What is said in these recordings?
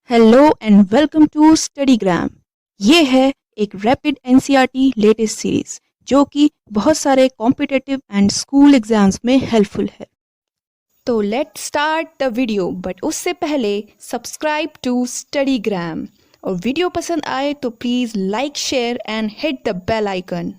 Hello and welcome to Studygram. ये है एक रैपिड एनसीईआरटी लेटेस्ट सीरीज जो कि बहुत सारे कॉम्पिटिटिव एंड स्कूल एग्जाम्स में हेल्पफुल है। तो let's start the video, but उससे पहले सब्सक्राइब टू स्टडीग्राम और वीडियो पसंद आए तो please like share and hit the bell icon.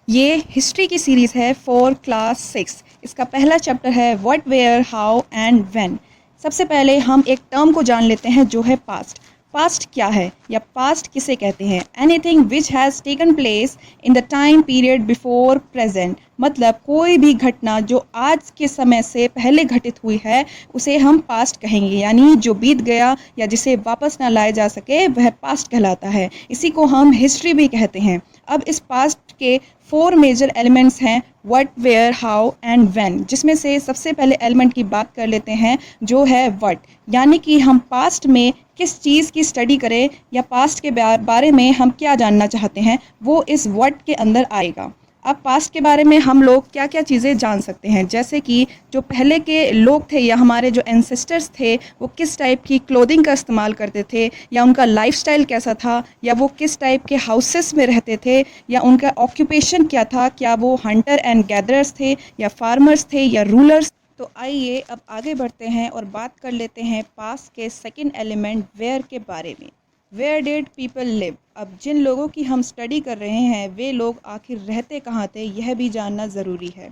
ये हिस्ट्री की सीरीज़ है फॉर क्लास 6। इसका पहला चैप्टर है what, where, how and when. सबसे पहले हम एक टर्म को जान लेते हैं जो है पास्ट। पास्ट क्या है या पास्ट किसे कहते हैं? Anything which has taken place in the time period before present. मतलब कोई भी घटना जो आज के समय से पहले घटित हुई है उसे हम पास्ट कहेंगे, यानी जो बीत गया या जिसे वापस ना लाया जा सके वह पास्ट कहलाता है। इसी को हम हिस्ट्री भी कहते हैं। अब इस पास्ट के 4 मेजर एलिमेंट्स हैं what, where, how and when, जिसमें से सबसे पहले एलिमेंट की बात कर लेते हैं जो है व्हाट, यानी कि हम पास्ट में किस चीज़ की स्टडी करें या पास्ट के बारे में हम क्या जानना चाहते हैं वो इस व्हाट के अंदर आएगा। अब पास्ट के बारे में हम लोग क्या क्या चीज़ें जान सकते हैं, जैसे कि जो पहले के लोग थे या हमारे जो एंसेस्टर्स थे वो किस टाइप की क्लोथिंग का इस्तेमाल करते थे, या उनका लाइफस्टाइल कैसा था, या वो किस टाइप के हाउसेस में रहते थे, या उनका ऑक्यूपेशन क्या था, क्या वो हंटर एंड गैदरर्स थे या फार्मर्स थे या रूलर्स। तो आइए अब आगे बढ़ते हैं और बात कर लेते हैं पास्ट के सेकंड एलिमेंट वेयर के बारे में। Where did people live. अब जिन लोगों की हम स्टडी कर रहे हैं वे लोग आखिर रहते कहाँ थे यह भी जानना ज़रूरी है।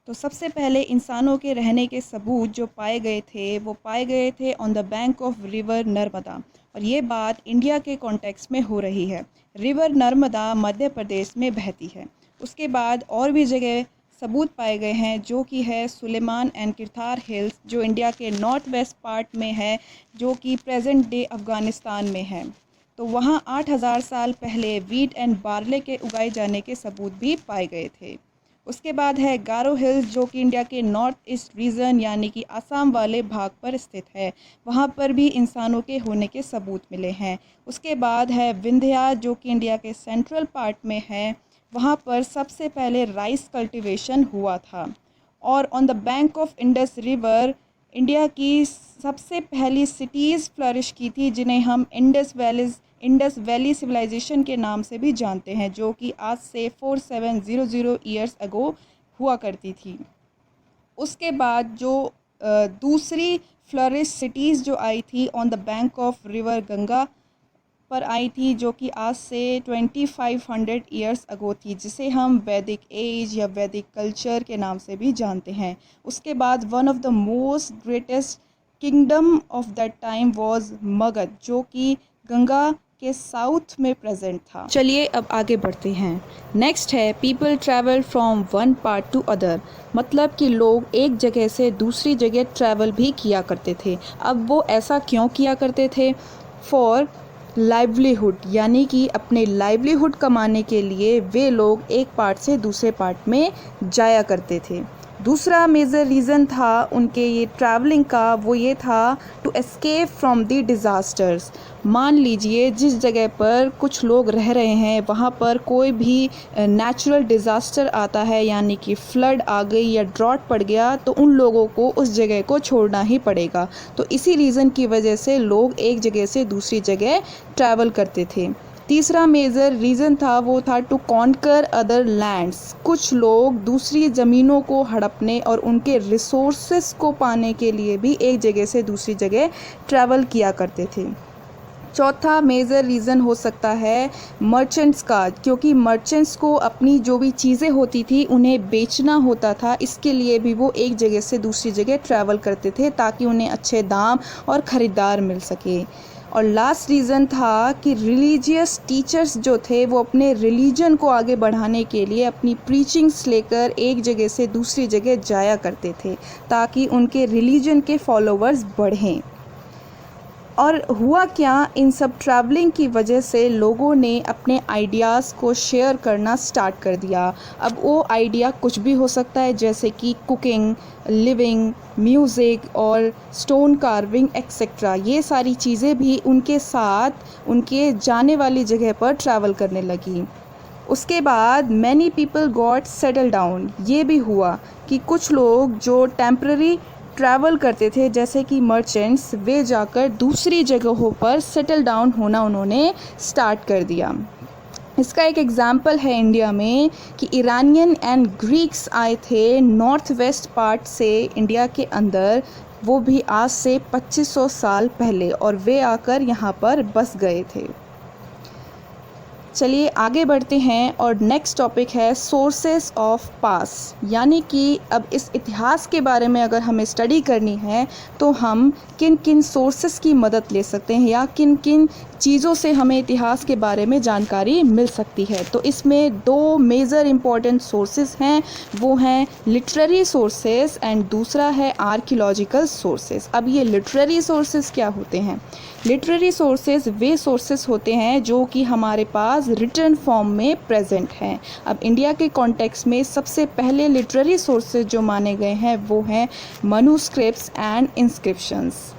तो सबसे पहले इंसानों के रहने के सबूत जो पाए गए थे वो पाए गए थे on the bank of river Narmada, और ये बात इंडिया के कॉन्टेक्स्ट में हो रही है। रिवर नर्मदा मध्य प्रदेश में बहती है। उसके बाद और भी जगह सबूत पाए गए हैं जो कि है सुलेमान एंड किरथार हिल्स, जो इंडिया के नॉर्थ वेस्ट पार्ट में है, जो कि प्रेजेंट डे अफ़गानिस्तान में है। तो वहाँ 8000 साल पहले वीट एंड बार्ले के उगाए जाने के सबूत भी पाए गए थे। उसके बाद है गारो हिल्स, जो कि इंडिया के नॉर्थ ईस्ट रीजन यानी कि आसाम वाले भाग पर स्थित है। वहाँ पर भी इंसानों के होने के सबूत मिले हैं। उसके बाद है विंध्या, जो कि इंडिया के सेंट्रल पार्ट में है। वहाँ पर सबसे पहले राइस कल्टीवेशन हुआ था। और on the bank of Indus river India की सबसे पहली सिटीज़ फ्लरिश की थी, जिन्हें हम इंडस वैली सिविलाइजेशन के नाम से भी जानते हैं, जो कि आज से 4700 ईयर्स अगो हुआ करती थी। उसके बाद जो दूसरी फ्लरिश सिटीज़ जो आई थी on the bank of river Ganga पर आई थी, जो कि आज से 2500 ईयर्स अगो थी, जिसे हम वैदिक एज या वैदिक कल्चर के नाम से भी जानते हैं। उसके बाद one of the most greatest kingdom of that time was Magadh, जो कि गंगा के साउथ में प्रेजेंट था। चलिए अब आगे बढ़ते हैं। नेक्स्ट है people travel from one part two other, मतलब कि लोग एक जगह से दूसरी जगह ट्रैवल भी किया करते थे। अब वो ऐसा क्यों किया करते थे? फॉर लाइवलीहुड, यानी कि अपने लाइवलीहुड कमाने के लिए वे लोग एक पार्ट से दूसरे पार्ट में जाया करते थे। दूसरा मेजर रीज़न था उनके ये ट्रैवलिंग का, वो ये था to escape from the disasters. मान लीजिए जिस जगह पर कुछ लोग रह रहे हैं वहाँ पर कोई भी नेचुरल डिज़ास्टर आता है, यानी कि फ्लड आ गई या ड्रॉट पड़ गया, तो उन लोगों को उस जगह को छोड़ना ही पड़ेगा। तो इसी रीज़न की वजह से लोग एक जगह से दूसरी जगह ट्रैवल करते थे। तीसरा मेजर रीज़न था वो था टू कॉन्कर अदर लैंड्स। कुछ लोग दूसरी ज़मीनों को हड़पने और उनके रिसोर्सेस को पाने के लिए भी एक जगह से दूसरी जगह ट्रैवल किया करते थे। चौथा मेजर रीज़न हो सकता है मर्चेंट्स का, क्योंकि मर्चेंट्स को अपनी जो भी चीज़ें होती थी उन्हें बेचना होता था, इसके लिए भी वो एक जगह से दूसरी जगह ट्रैवल करते थे ताकि उन्हें अच्छे दाम और ख़रीदार मिल सके। और लास्ट रीज़न था कि रिलीजियस टीचर्स जो थे वो अपने रिलीजन को आगे बढ़ाने के लिए अपनी प्रीचिंग्स लेकर एक जगह से दूसरी जगह जाया करते थे ताकि उनके रिलीजन के फॉलोअर्स बढ़ें। और हुआ क्या, इन सब ट्रैवलिंग की वजह से लोगों ने अपने आइडियाज़ को शेयर करना स्टार्ट कर दिया। अब वो आइडिया कुछ भी हो सकता है, जैसे कि कुकिंग, लिविंग, म्यूज़िक और स्टोन कार्विंग एक्सेट्रा। ये सारी चीज़ें भी उनके साथ उनके जाने वाली जगह पर ट्रैवल करने लगी। उसके बाद many people got settle down. ये भी हुआ कि कुछ लोग जो टेम्पररी ट्रैवल करते थे जैसे कि मर्चेंट्स, वे जाकर दूसरी जगहों पर सेटल डाउन होना उन्होंने स्टार्ट कर दिया। इसका एक एग्ज़ाम्पल है इंडिया में कि ईरानियन एंड ग्रीक्स आए थे नॉर्थ वेस्ट पार्ट से इंडिया के अंदर, वो भी आज से 2500 साल पहले, और वे आकर यहाँ पर बस गए थे। चलिए आगे बढ़ते हैं और नेक्स्ट टॉपिक है सोर्सेस ऑफ पास, यानी कि अब इस इतिहास के बारे में अगर हमें स्टडी करनी है तो हम किन किन सोर्सेस की मदद ले सकते हैं या किन किन चीज़ों से हमें इतिहास के बारे में जानकारी मिल सकती है। तो इसमें दो मेजर इम्पॉर्टेंट सोर्सेस हैं, वो हैं लिटरेरी सोर्सेस एंड दूसरा है आर्कियोलॉजिकल सोर्सेस। अब ये लिटरेरी सोर्सेस क्या होते हैं? लिटरेरी सोर्सेस वे सोर्सेस होते हैं जो कि हमारे पास रिटन फॉर्म में प्रेजेंट हैं। अब इंडिया के कॉन्टेक्स्ट में सबसे पहले लिटरेरी सोर्सेज जो माने गए हैं वो हैं मनुस्क्रिप्ट्स एंड इंस्क्रिप्शंस।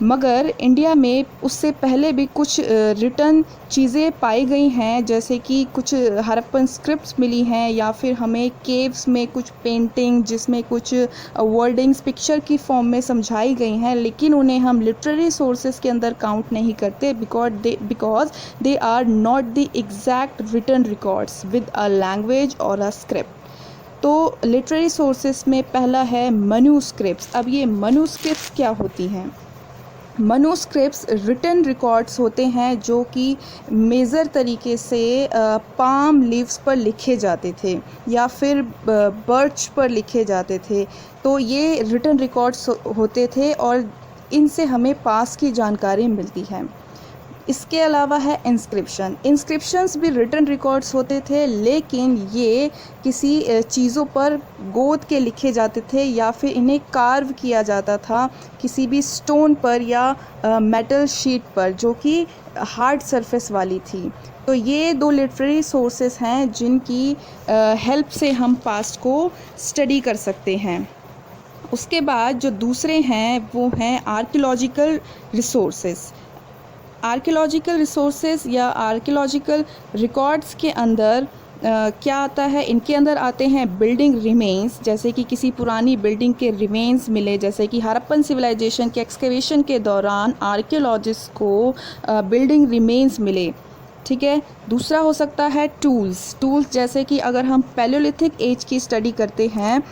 मगर इंडिया में उससे पहले भी कुछ रिटन चीज़ें पाई गई हैं, जैसे कि कुछ हड़प्पन स्क्रिप्ट्स मिली हैं या फिर हमें केव्स में कुछ पेंटिंग जिसमें कुछ वर्डिंग्स पिक्चर की फॉर्म में समझाई गई हैं, लेकिन उन्हें हम लिटरेरी सोर्सेज के अंदर काउंट नहीं करते because they are not the exact written records with a language और अ स्क्रिप्ट। तो लिटरेरी सोर्सेज में पहला है मनुस्क्रिप्ट्स। अब ये मनुस्क्रिप्ट्स क्या होती हैं? मनुस्क्रिप्ट्स रिटन रिकॉर्ड्स होते हैं जो कि मेजर तरीके से पाम लीव्स पर लिखे जाते थे या फिर बर्च पर लिखे जाते थे। तो ये रिटन रिकॉर्ड्स होते थे और इनसे हमें पास की जानकारी मिलती है। इसके अलावा है इंस्क्रिप्शंस भी रिटन रिकॉर्ड्स होते थे, लेकिन ये किसी चीज़ों पर गोद के लिखे जाते थे या फिर इन्हें कार्व किया जाता था किसी भी स्टोन पर या मेटल शीट पर जो कि हार्ड सरफेस वाली थी। तो ये दो लिटरेरी सोर्सेस हैं जिनकी हेल्प से हम पास्ट को स्टडी कर सकते हैं। उसके बाद जो दूसरे हैं वो हैं आर्कियोलॉजिकल रिसोर्सेस। आर्कियोलॉजिकल रिसोर्सेज या आर्कियोलॉजिकल रिकॉर्ड्स के अंदर क्या आता है? इनके अंदर आते हैं बिल्डिंग रिमेन्स, जैसे कि किसी पुरानी बिल्डिंग के रिमेन्स मिले, जैसे कि हड़प्पन सिविलाइजेशन के एक्सकेवेशन के दौरान आर्कियोलॉजिस्ट को बिल्डिंग रिमेन्स मिले। ठीक है। दूसरा हो सकता है टूल्स, जैसे कि अगर हम पैलियोलिथिक एज की स्टडी करते हैं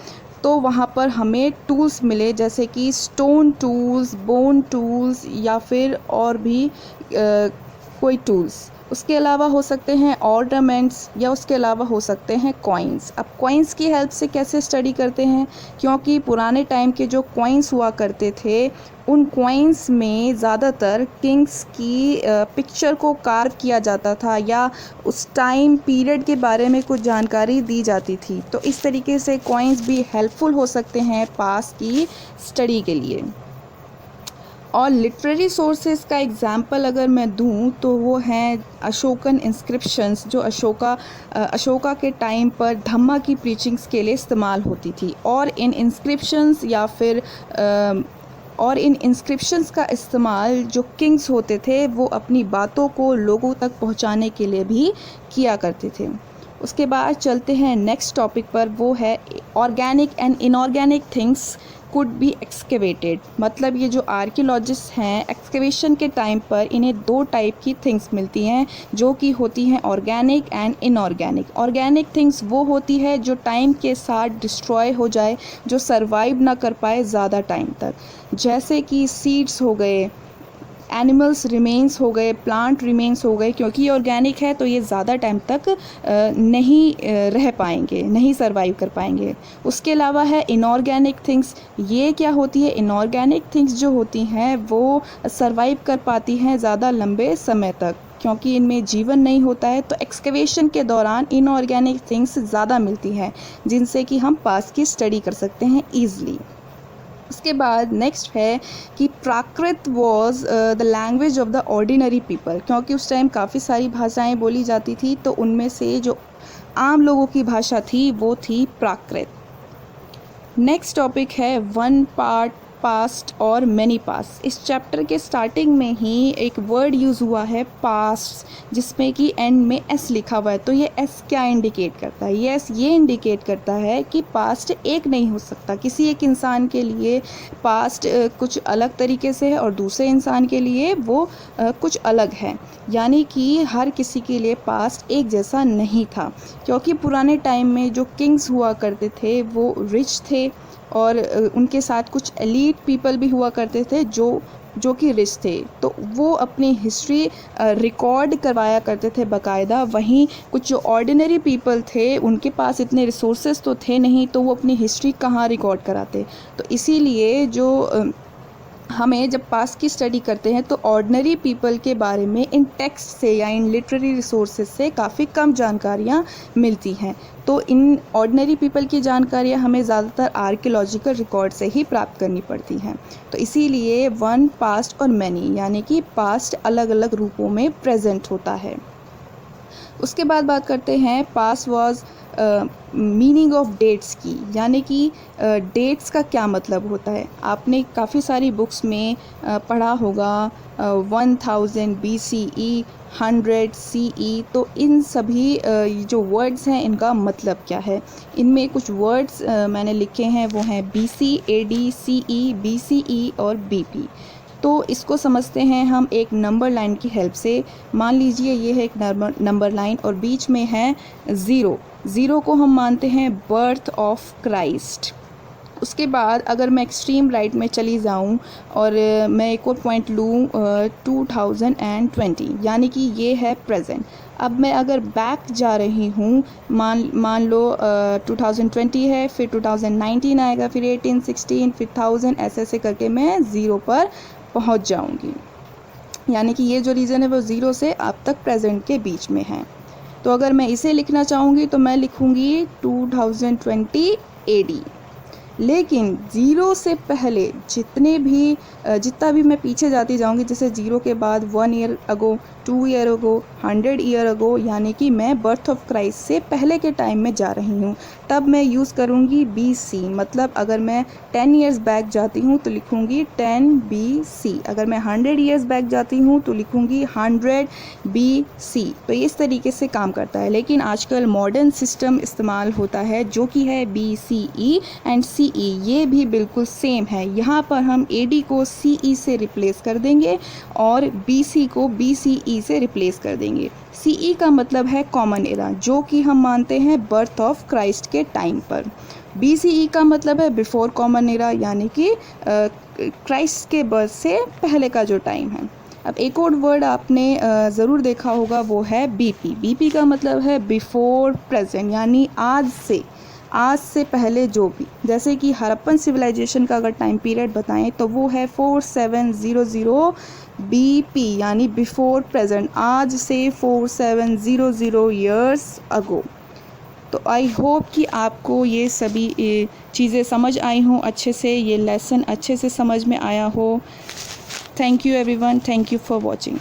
तो वहाँ पर हमें टूल्स मिले, जैसे कि स्टोन टूल्स, बोन टूल्स या फिर और भी कोई टूल्स। उसके अलावा हो सकते हैं ऑर्नामेंट्स या उसके अलावा हो सकते हैं कॉइन्स। अब कॉइन्स की हेल्प से कैसे स्टडी करते हैं? क्योंकि पुराने टाइम के जो कॉइन्स हुआ करते थे उन कॉइन्स में ज़्यादातर किंग्स की पिक्चर को कार्व किया जाता था या उस टाइम पीरियड के बारे में कुछ जानकारी दी जाती थी। तो इस तरीके से कॉइन्स भी हेल्पफुल हो सकते हैं पास की स्टडी के लिए। और लिटरेरी सोर्सेज का एग्ज़ाम्पल अगर मैं दूं तो वो हैं अशोकन इंस्क्रिप्शंस, जो अशोका के टाइम पर धम्मा की प्रीचिंग्स के लिए इस्तेमाल होती थी। और इन इंस्क्रिप्शंस का इस्तेमाल जो किंग्स होते थे वो अपनी बातों को लोगों तक पहुंचाने के लिए भी किया करते थे। उसके बाद चलते हैं नेक्स्ट टॉपिक पर, वो है organic and inorganic things could be excavated. मतलब ये जो आर्कियोलॉजिस्ट हैं एक्सकेवेशन के टाइम पर इन्हें दो टाइप की थिंग्स मिलती हैं जो कि होती हैं organic and inorganic. Organic things वो होती है जो टाइम के साथ डिस्ट्रॉय हो जाए, जो सरवाइव ना कर पाए ज़्यादा टाइम तक, जैसे कि सीड्स हो गए, एनिमल्स रिमेन्स हो गए, प्लांट रिमेन्स हो गए। क्योंकि ये ऑर्गेनिक है तो ये ज़्यादा टाइम तक नहीं रह पाएंगे, नहीं सरवाइव कर पाएंगे। उसके अलावा है इनऑर्गेनिक थिंग्स। ये क्या होती है? इनऑर्गेनिक थिंग्स जो होती हैं वो सरवाइव कर पाती हैं ज़्यादा लंबे समय तक क्योंकि इनमें जीवन नहीं होता है। तो एक्सकेवेशन के दौरान इनऑर्गेनिक थिंग्स ज़्यादा मिलती हैं जिनसे कि हम पास्ट की स्टडी कर सकते हैं ईज़िली। उसके बाद नेक्स्ट है कि Prakrit was the language of the ordinary people. क्योंकि उस टाइम काफ़ी सारी भाषाएं बोली जाती थी तो उनमें से जो आम लोगों की भाषा थी वो थी प्राकृत। नेक्स्ट टॉपिक है वन पार्ट पास्ट और मैनी पास्ट। इस चैप्टर के स्टार्टिंग में ही एक वर्ड यूज़ हुआ है पास्ट, जिसमें कि एंड में एस लिखा हुआ है। तो ये एस क्या इंडिकेट करता है? यस, ये इंडिकेट करता है कि पास्ट एक नहीं हो सकता। किसी एक इंसान के लिए पास्ट कुछ अलग तरीके से है और दूसरे इंसान के लिए वो कुछ अलग है। यानी कि हर किसी के लिए पास्ट एक जैसा नहीं था, क्योंकि पुराने टाइम में जो किंग्स हुआ करते थे वो रिच थे और उनके साथ कुछ एलीट पीपल भी हुआ करते थे जो कि रिच थे। तो वो अपनी हिस्ट्री रिकॉर्ड करवाया करते थे बाकायदा। वहीं कुछ जो ऑर्डिनरी पीपल थे उनके पास इतने रिसोर्सेज तो थे नहीं, तो वो अपनी हिस्ट्री कहाँ रिकॉर्ड कराते। तो इसीलिए जो हमें जब पास्ट की स्टडी करते हैं तो ऑर्डिनरी पीपल के बारे में इन टेक्स्ट से या इन लिटरेरी रिसोर्सेज से काफ़ी कम जानकारियाँ मिलती हैं। तो इन ऑर्डिनरी पीपल की जानकारियाँ हमें ज़्यादातर आर्कियोलॉजिकल रिकॉर्ड से ही प्राप्त करनी पड़ती हैं। तो इसीलिए वन, पास्ट और मैनी, यानी कि पास्ट अलग अलग रूपों में प्रेजेंट होता है। उसके बाद बात करते हैं past was meaning of dates की, यानी कि डेट्स का क्या मतलब होता है। आपने काफ़ी सारी बुक्स में पढ़ा होगा 1000 BCE, 100 CE। तो इन सभी जो वर्ड्स हैं इनका मतलब क्या है। इनमें कुछ वर्ड्स मैंने लिखे हैं, वो हैं BC, AD, CE, BCE और BP। तो इसको समझते हैं हम एक नंबर लाइन की हेल्प से। मान लीजिए ये है एक नंबर लाइन और बीच में है ज़ीरो को हम मानते हैं बर्थ ऑफ क्राइस्ट। उसके बाद अगर मैं एक्सट्रीम राइट में चली जाऊं और मैं एक और पॉइंट लूँ 2020, यानी कि ये है प्रेजेंट। अब मैं अगर बैक जा रही हूँ, मान लो 2020 है, फिर 2019 आएगा, फिर 18, 16, फिर 1000, ऐसे करके मैं ज़ीरो पर पहुँच जाऊँगी। यानी कि ये जो रीज़न है वो ज़ीरो से अब तक प्रेजेंट के बीच में है। तो अगर मैं इसे लिखना चाहूँगी तो मैं लिखूँगी 2020 AD। लेकिन ज़ीरो से पहले जितना भी मैं पीछे जाती जाऊंगी, जैसे ज़ीरो के बाद 1 year ago, 2 year ago, 100 year ago, यानी कि मैं बर्थ ऑफ क्राइस्ट से पहले के टाइम में जा रही हूँ, तब मैं यूज़ करूँगी BC। मतलब अगर मैं 10 ईयर्स बैक जाती हूँ तो लिखूँगी 10 BC। अगर मैं 100 ईयर्स बैक जाती हूँ तो लिखूँगी 100 BC। तो ये इस तरीके से काम करता है। लेकिन आजकल मॉडर्न सिस्टम इस्तेमाल होता है जो कि है BCE एंड CE। ये भी बिल्कुल सेम है। यहाँ पर हम AD को CE से रिप्लेस कर देंगे और BC को BCE से रिप्लेस कर देंगे। CE का मतलब है कॉमन एरा, जो कि हम मानते हैं बर्थ ऑफ क्राइस्ट के टाइम पर। BCE का मतलब है बिफोर कॉमन एरा, यानी कि क्राइस्ट के बर्थ से पहले का जो टाइम है। अब एक और वर्ड आपने ज़रूर देखा होगा, वो है BP। BP का मतलब है बिफोर प्रेजेंट, यानी आज से पहले जो भी। जैसे कि हड़प्पन सिविलाइजेशन का अगर टाइम पीरियड बताएं तो वो है 4700 BP, यानी बिफोर प्रेजेंट, आज से 4700 ईयर्स अगो। तो आई होप कि आपको ये सभी चीज़ें समझ आई हों अच्छे से, ये लेसन अच्छे से समझ में आया हो। Thank you everyone, thank you for watching.